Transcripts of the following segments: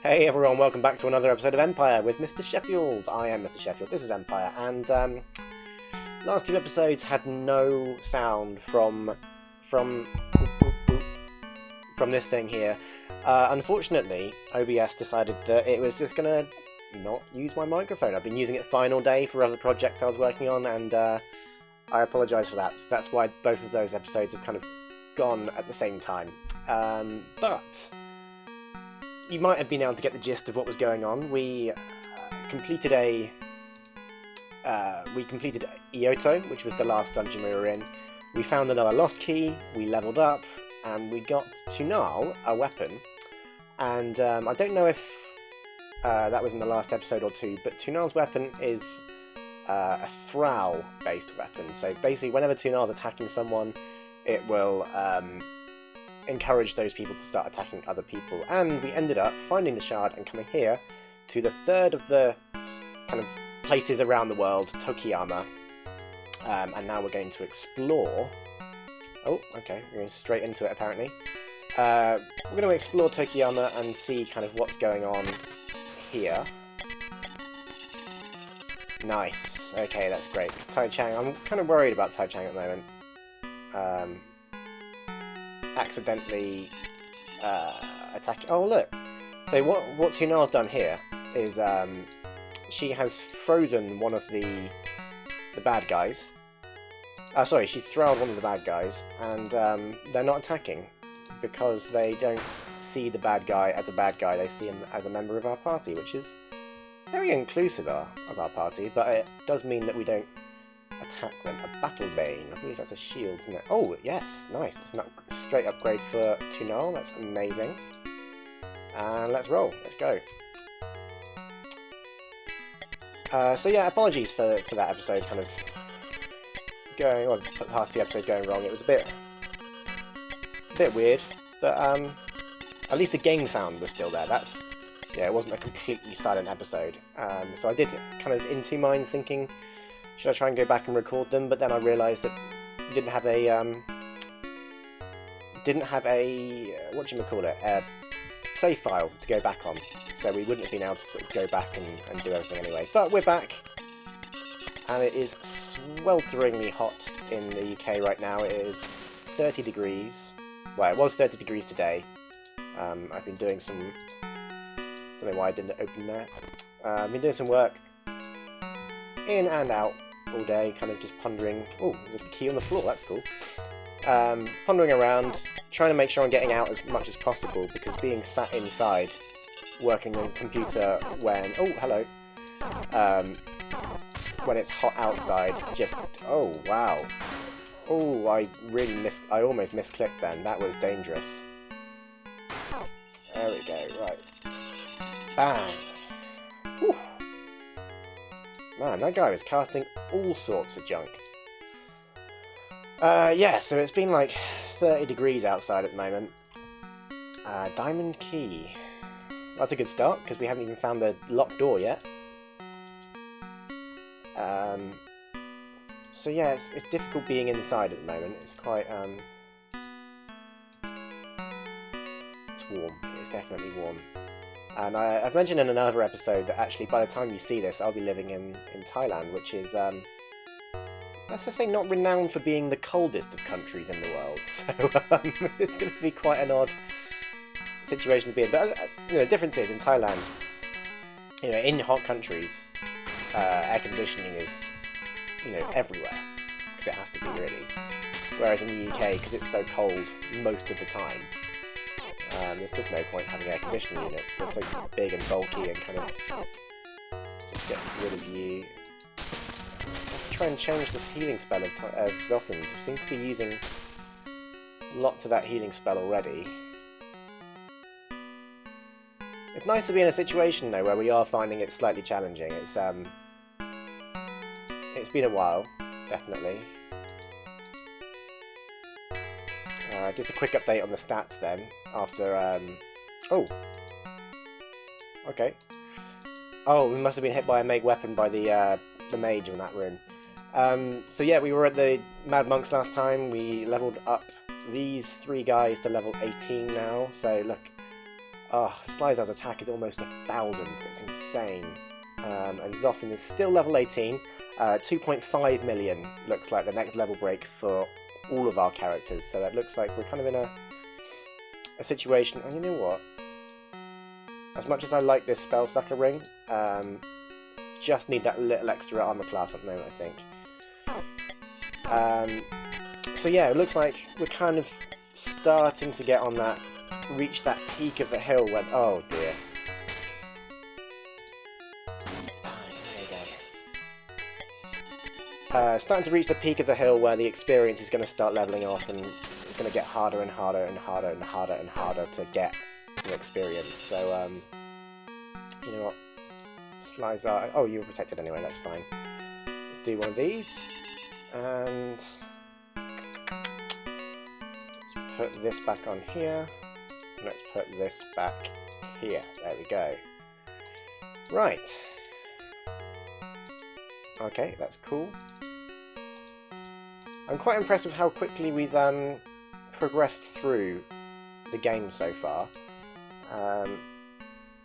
Hey everyone, welcome back to another episode of Empire with Mr. Sheffield. I am Mr. Sheffield, this is Empire, and last two episodes had no sound from this thing here. Unfortunately, OBS decided that it was just gonna not use my microphone. I've been using it fine all day for other projects I was working on, and I apologise for that. So that's why both of those episodes have kind of gone at the same time. But you might have been able to get the gist of what was going on. We completed Ioto, which was the last dungeon we were in. We found another lost key, we leveled up, and we got Tunal, a weapon. And I don't know if that was in the last episode or two, but Tunal's weapon is a Thrall-based weapon. So basically, whenever Tunal's attacking someone, it will encourage those people to start attacking other people. And we ended up finding the shard and coming here to the third of the kind of places around the world, Tokiyama. And now we're going to explore. Oh, okay, we're going straight into it apparently. We're going to explore Tokiyama and see kind of what's going on here. Nice. Okay, that's great. It's Thai-Chang. I'm kind of worried about Thai-Chang at the moment. Accidentally attacking. Oh look! So what Tunal's done here is she has frozen one of the bad guys. Sorry, she's thralled one of the bad guys, and they're not attacking because they don't see the bad guy as a bad guy. They see him as a member of our party, which is very inclusive of our party. But it does mean that we don't attack them. A battle bane. I believe that's a shield, isn't it? Oh, yes, nice. It's not straight upgrade for Tunal. That's amazing. And let's roll. Let's go. So yeah, apologies for that episode kind of going, or past the episodes going wrong. It was a bit weird, but at least the game sound was still there. That's, yeah, it wasn't a completely silent episode. So I did kind of in two minds thinking, should I try and go back and record them? But then I realised that didn't have a a save file to go back on, so we wouldn't have been able to sort of go back and do everything anyway. But we're back, and it is swelteringly hot in the UK right now. It is 30 degrees. Well, it was 30 degrees today. I've been doing some. Don't know why I didn't open that. I've been doing some work in and out all day, kind of just pondering. Oh, there's a key on the floor, that's cool. Pondering around, trying to make sure I'm getting out as much as possible, because being sat inside, working on a computer when, oh, hello, when it's hot outside, just, oh, wow. Oh, I almost misclicked then, that was dangerous. There we go, right. Bang. Whew. Man, that guy was casting all sorts of junk. Yeah, so it's been like 30 degrees outside at the moment. Diamond key. That's a good start, because we haven't even found the locked door yet. So yeah, it's difficult being inside at the moment. It's quite, it's warm. It's definitely warm. And I've mentioned in another episode that actually by the time you see this, I'll be living in Thailand, which is, let's just say, not renowned for being the coldest of countries in the world. So it's going to be quite an odd situation to be in. But you know, the difference is in Thailand, you know, in hot countries, air conditioning is, you know, everywhere, because it has to be really. Whereas in the UK, because it's so cold most of the time, there's just no point having air conditioning units. They're so big and bulky and kind of just get rid of you. Let's try and change this healing spell of Zothan's. We seem to be using lots of that healing spell already. It's nice to be in a situation though where we are finding it slightly challenging. It's been a while, definitely. Just a quick update on the stats then, after, oh! Okay. Oh, we must have been hit by a Meg weapon by the mage in that room. So yeah, we were at the Mad Monks last time. We leveled up these three guys to level 18 now, so look, Oh, Slyzar's attack is almost 1,000. It's insane. And Zoffin is still level 18. 2.5 million looks like the next level break for all of our characters. So it looks like we're kind of in a situation. And you know what? As much as I like this Spellsucker ring, just need that little extra armor class at the moment, I think. So yeah, it looks like we're kind of starting to get on that, reach that peak of the hill when, oh dear. Starting to reach the peak of the hill where the experience is going to start leveling off, and it's going to get harder and harder and harder and harder and harder to get some experience. So, you know what? Slyzar. Oh, you were protected anyway, that's fine. Let's do one of these. And let's put this back on here. And let's put this back here. There we go. Right. Okay, that's cool. I'm quite impressed with how quickly we've progressed through the game so far.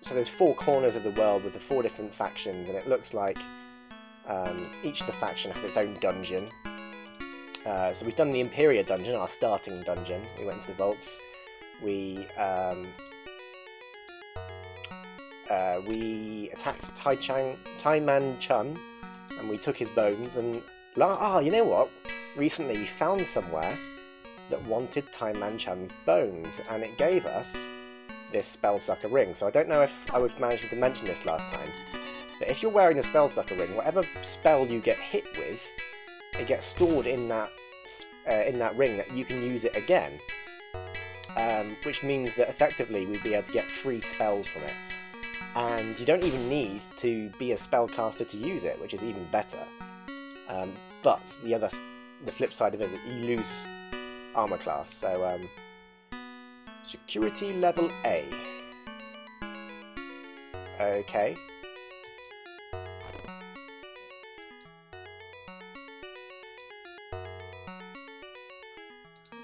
So there's 4 corners of the world with the 4 different factions, and it looks like each of the faction has its own dungeon. So we've done the Imperia dungeon, our starting dungeon. We went into the vaults. We attacked Tai-Chang, and we took his bones. And you know what? Recently we found somewhere that wanted Tai-Chang's bones, and it gave us this Spellsucker ring. So I don't know if I was managing to mention this last time, but if you're wearing a Spellsucker ring, whatever spell you get hit with, it gets stored in that ring that you can use it again. Which means that effectively we'd be able to get free spells from it. And you don't even need to be a spellcaster to use it, which is even better. But the flip side of it is that you lose armor class. So security level A. Okay.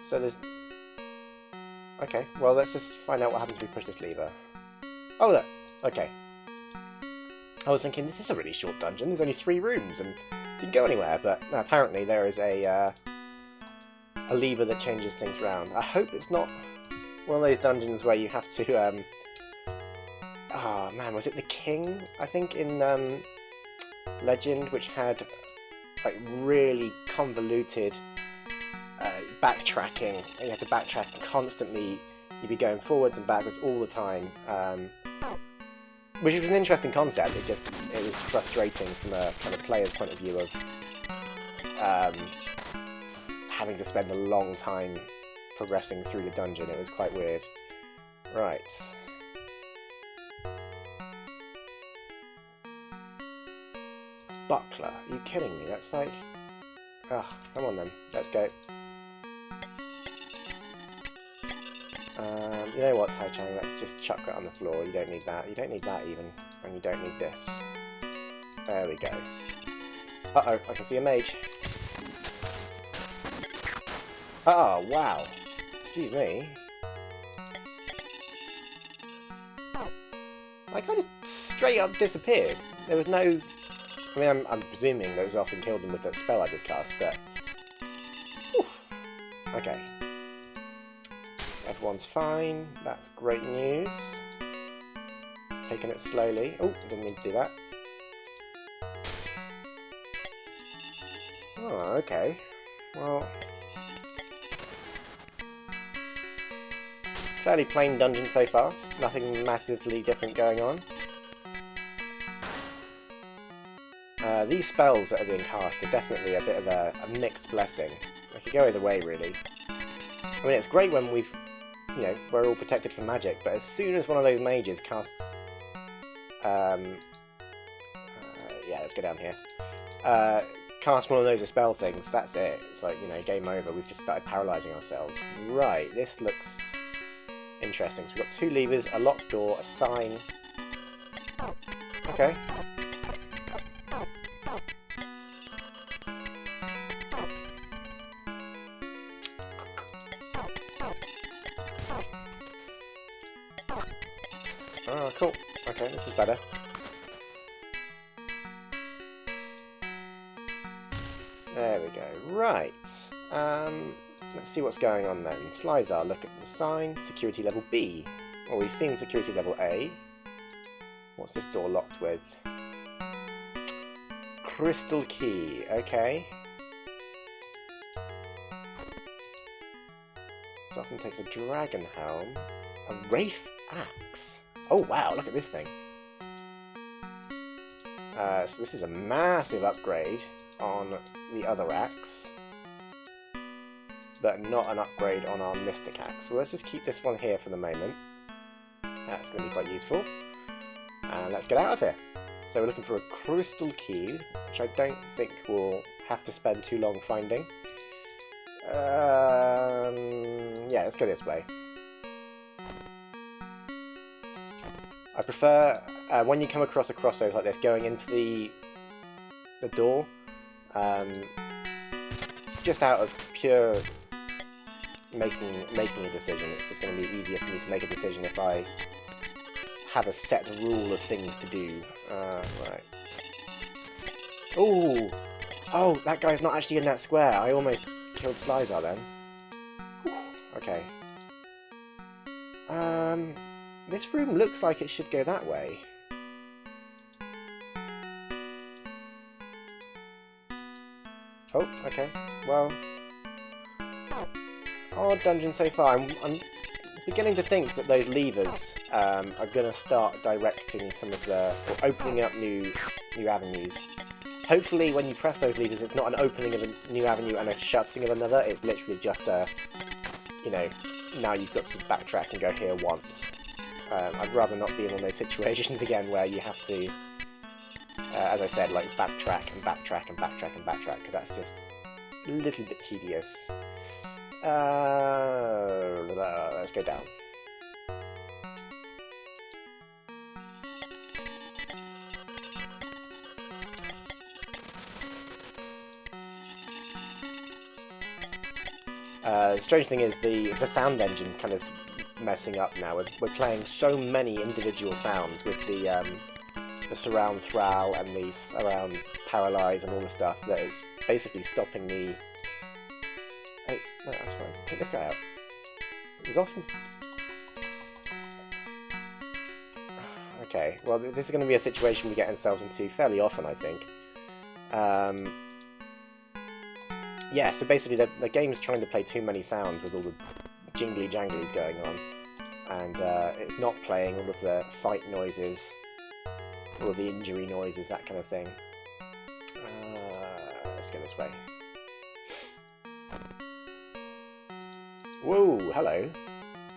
So there's... Okay, well let's just find out what happens if we push this lever. Oh look, okay. I was thinking, this is a really short dungeon, there's only 3 rooms and you can go anywhere, but apparently there is a lever that changes things around. I hope it's not one of those dungeons where you have to, oh man, was it the King, I think, in Legend, which had like really convoluted backtracking, and you had to backtrack constantly. You'd be going forwards and backwards all the time, which was an interesting concept. It was frustrating from a kind of player's point of view of having to spend a long time progressing through the dungeon. It was quite weird. Right. Buckler? Are you kidding me? That's like... Ugh, come on then. Let's go. You know what, Tai-Chang, let's just chuck that on the floor. You don't need that. You don't need that even. And you don't need this. There we go. Uh-oh, I can see a mage. Oh, wow. Excuse me. I kind of straight up disappeared. There was no... I mean, I'm presuming that Zoffin killed him with that spell I just cast, but... Whew. Okay. Everyone's fine. That's great news. Taking it slowly. Oh, didn't mean to do that. Oh, okay. Well... Fairly plain dungeon so far. Nothing massively different going on. These spells that are being cast are definitely a bit of a mixed blessing. They could go either way, really. I mean, it's great when we're all protected from magic, but as soon as one of those mages casts... yeah, let's go down here. Cast one of those spell things, that's it. It's like, game over. We've just started paralysing ourselves. Right, this looks interesting. So we've got 2 levers, a locked door, a sign. Okay. Okay, this is better. There we go. Right. Let's see what's going on then. Trazere, look at the sign. Security level B. Well, we've seen security level A. What's this door locked with? Crystal key. Okay. This often takes a dragon helm. A wraith axe. Oh wow, look at this thing. So this is a massive upgrade on the other axe, but not an upgrade on our Mystic axe. Well, let's just keep this one here for the moment. That's going to be quite useful. And let's get out of here. So we're looking for a crystal key, which I don't think we'll have to spend too long finding. Yeah, let's go this way. I prefer, when you come across a crossroads like this, going into the door, just out of pure making a decision. It's just going to be easier for me to make a decision if I have a set rule of things to do. Right. Ooh! Oh, that guy's not actually in that square. I almost killed Trazere then. Okay. This room looks like it should go that way. Oh, okay. Well, odd dungeon so far. I'm beginning to think that those levers are going to start directing some of the, or opening up new avenues. Hopefully, when you press those levers, it's not an opening of a new avenue and a shutting of another. It's literally just a, you know, now you've got to backtrack and go here once. I'd rather not be in one of those situations again where you have to, as I said, like backtrack and backtrack and backtrack and backtrack, because that's just a little bit tedious. Let's go down. The strange thing is the sound engine's kind of messing up now. We're playing so many individual sounds with the surround thral and the surround paralyze and all the stuff that it's basically stopping the... Hey, no, that's fine. Take this guy out. There's often... Okay, well this is going to be a situation we get ourselves into fairly often, I think. Yeah, so basically the game's trying to play too many sounds with all the jingly janglies going on, and it's not playing all of the fight noises, all of the injury noises, that kind of thing. Let's go this way. Whoa, hello.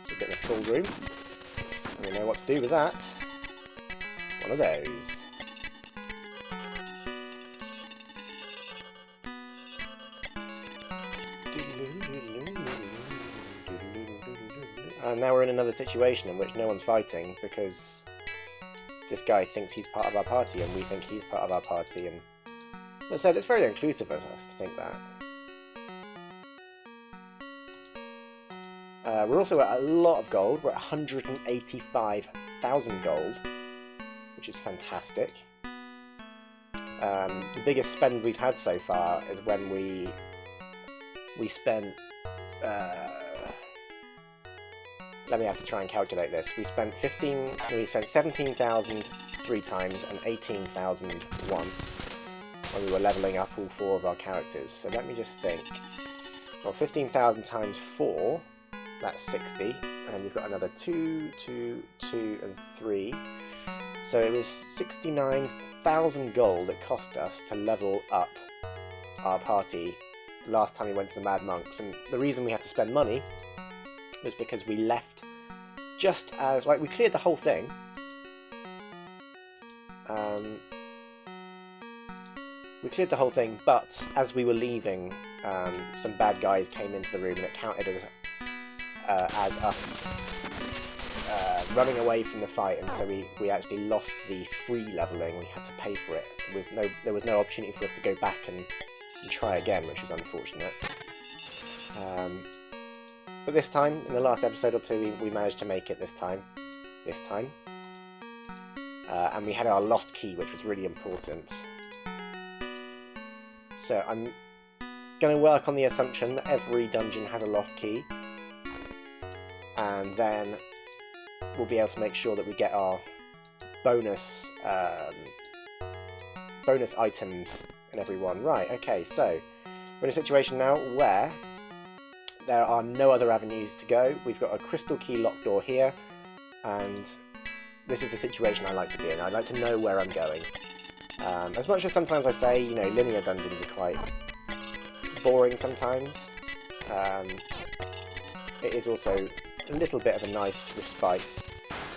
It's a bit of a full room. I don't know what to do with that. One of those. And now we're in another situation in which no one's fighting because this guy thinks he's part of our party and we think he's part of our party, and as I said, it's very inclusive of us to think that. We're also at a lot of gold. We're at 185,000 gold, which is fantastic. The biggest spend we've had so far is when we spent... let me have to try and calculate this. We spent 17,000 3 times and 18,000 once when we were leveling up all 4 of our characters. So let me just think. Well, 15,000 times 4, that's 60, and we've got another 2, 2, 2, and 3. So it was 69,000 gold it cost us to level up our party the last time we went to the Mad Monks. And the reason we had to spend money was because we left just as, like, we cleared the whole thing. We cleared the whole thing, but as we were leaving, some bad guys came into the room and it counted as us running away from the fight, and so we actually lost the free leveling. We had to pay for it. There was no opportunity for us to go back and try again, which is unfortunate. But this time, in the last episode or two, we managed to make it this time. and we had our lost key, which was really important. So I'm going to work on the assumption that every dungeon has a lost key, and then we'll be able to make sure that we get our bonus bonus items in every one. Right, okay, so we're in a situation now where there are no other avenues to go. We've got a crystal key locked door here, and this is the situation I like to be in. I like to know where I'm going. As much as sometimes I say, you know, linear dungeons are quite boring sometimes, it is also a little bit of a nice respite.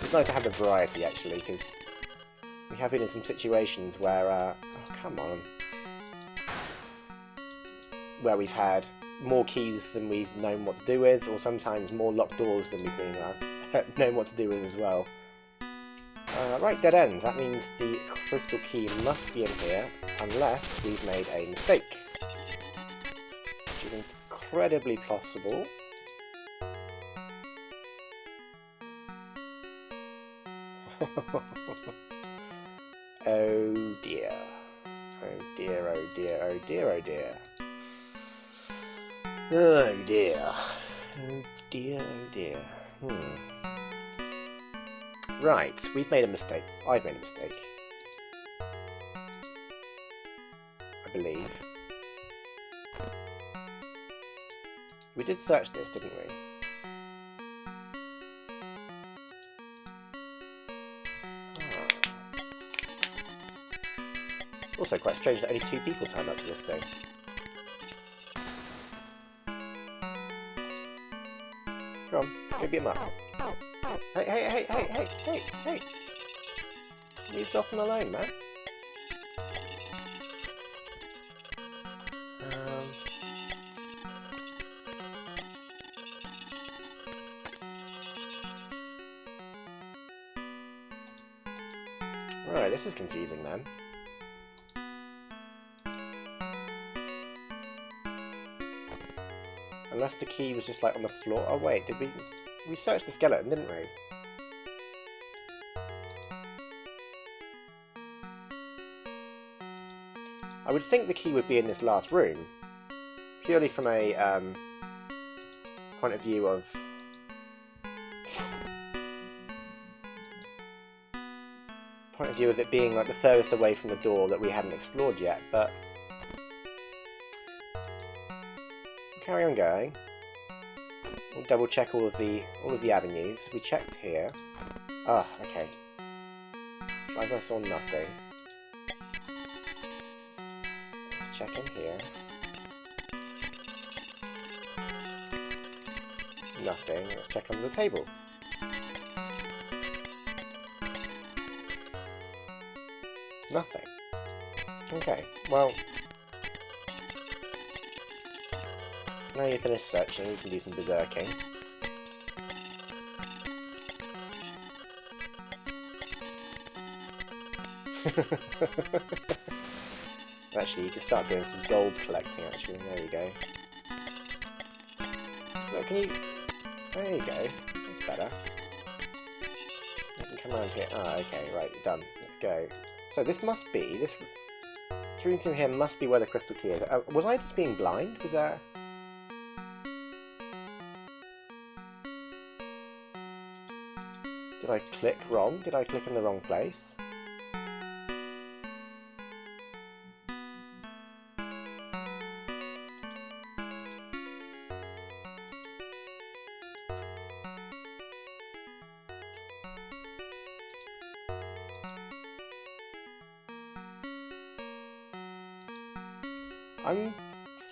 It's nice to have the variety, actually, because we have been in some situations where, oh, come on, where we've had more keys than we've known what to do with, or sometimes more locked doors than we've been known what to do with as well. Right, dead end. That means the crystal key must be in here, unless we've made a mistake. Which is incredibly possible. Oh dear. Oh dear, oh dear, oh dear, oh dear. Oh dear. Oh dear, oh dear. Right, we've made a mistake. I've made a mistake. I believe. We did search this, didn't we? Also quite strange that only 2 people turned up to this thing. Come on, go beat him up. Hey, hey, hey, hey, hey, hey, hey! Leave yourself alone, man. Right, this is confusing then. Unless the key was just like on the floor. Oh wait, did we searched the skeleton, didn't we? I would think the key would be in this last room, purely from a point of view of it being like the furthest away from the door that we hadn't explored yet. But we'll carry on going. We'll double check all of the avenues. We checked here. Ah, okay. As far as I saw nothing. Let's check in here. Nothing. Let's check under the table. Nothing. Okay, well, now you've finished searching, you can do some berserking. Actually, you can start doing some gold collecting, actually. There you go. Look, can you... There you go. That's better. You can come around here. Ah, okay, right, done. Let's go. So this must be... This room through here must be where the crystal key is. Was I just being blind? Was that... Did I click wrong? Did I click in the wrong place? I'm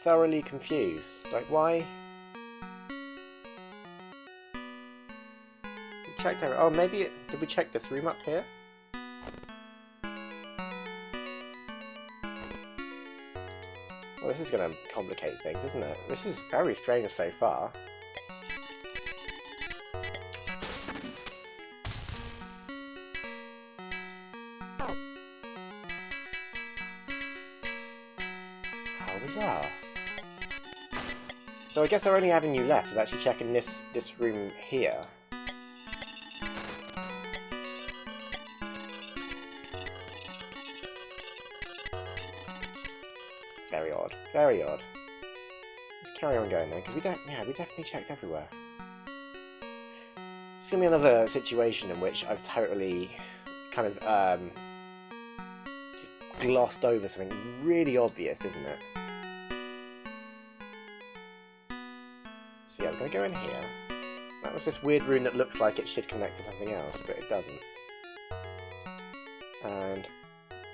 thoroughly confused. Like, why? We checked over. Oh, maybe it. Did we check this room up here? Well, this is going to complicate things, isn't it? This is very strange so far. Bizarre. So I guess our only avenue left is actually checking this room here. Very odd. Very odd. Let's carry on going then, because we definitely checked everywhere. It's gonna be another situation in which I've totally kind of just glossed over something really obvious, isn't it? So yeah, I'm gonna go in here. That was this weird rune that looks like it should connect to something else, but it doesn't. And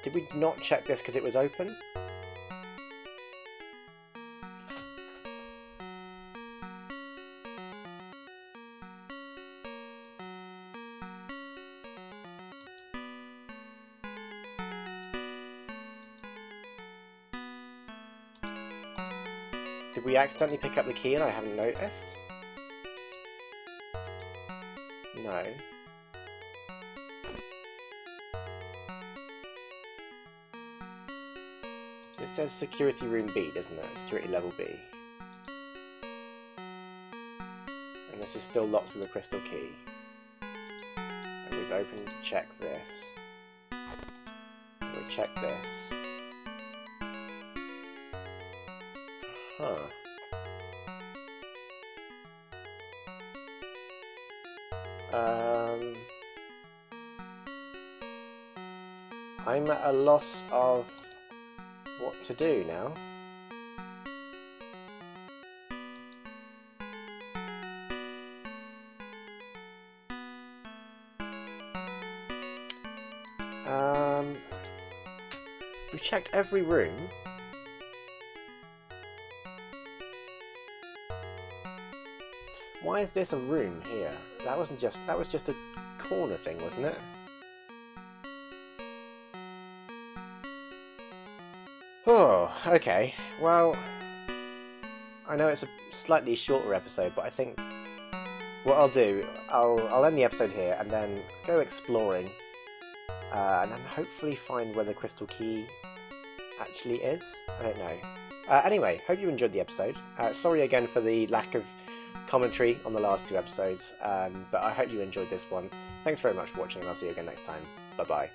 did we not check this because it was open? Did we accidentally pick up the key and I haven't noticed? No. It says security room B, doesn't it? Security level B. And this is still locked with a crystal key. And we've opened, checked this. And we checked this. Huh. I'm at a loss of what to do now. We checked every room. Why is this a room here? That was just a corner thing, wasn't it? Oh, okay. Well, I know it's a slightly shorter episode, but I think what I'll do, I'll end the episode here and then go exploring, and then hopefully find where the crystal key actually is. I don't know. Anyway, hope you enjoyed the episode. Sorry again for the lack of commentary on the last two episodes, but I hope you enjoyed this one. Thanks very much for watching, and I'll see you again next time. Bye bye.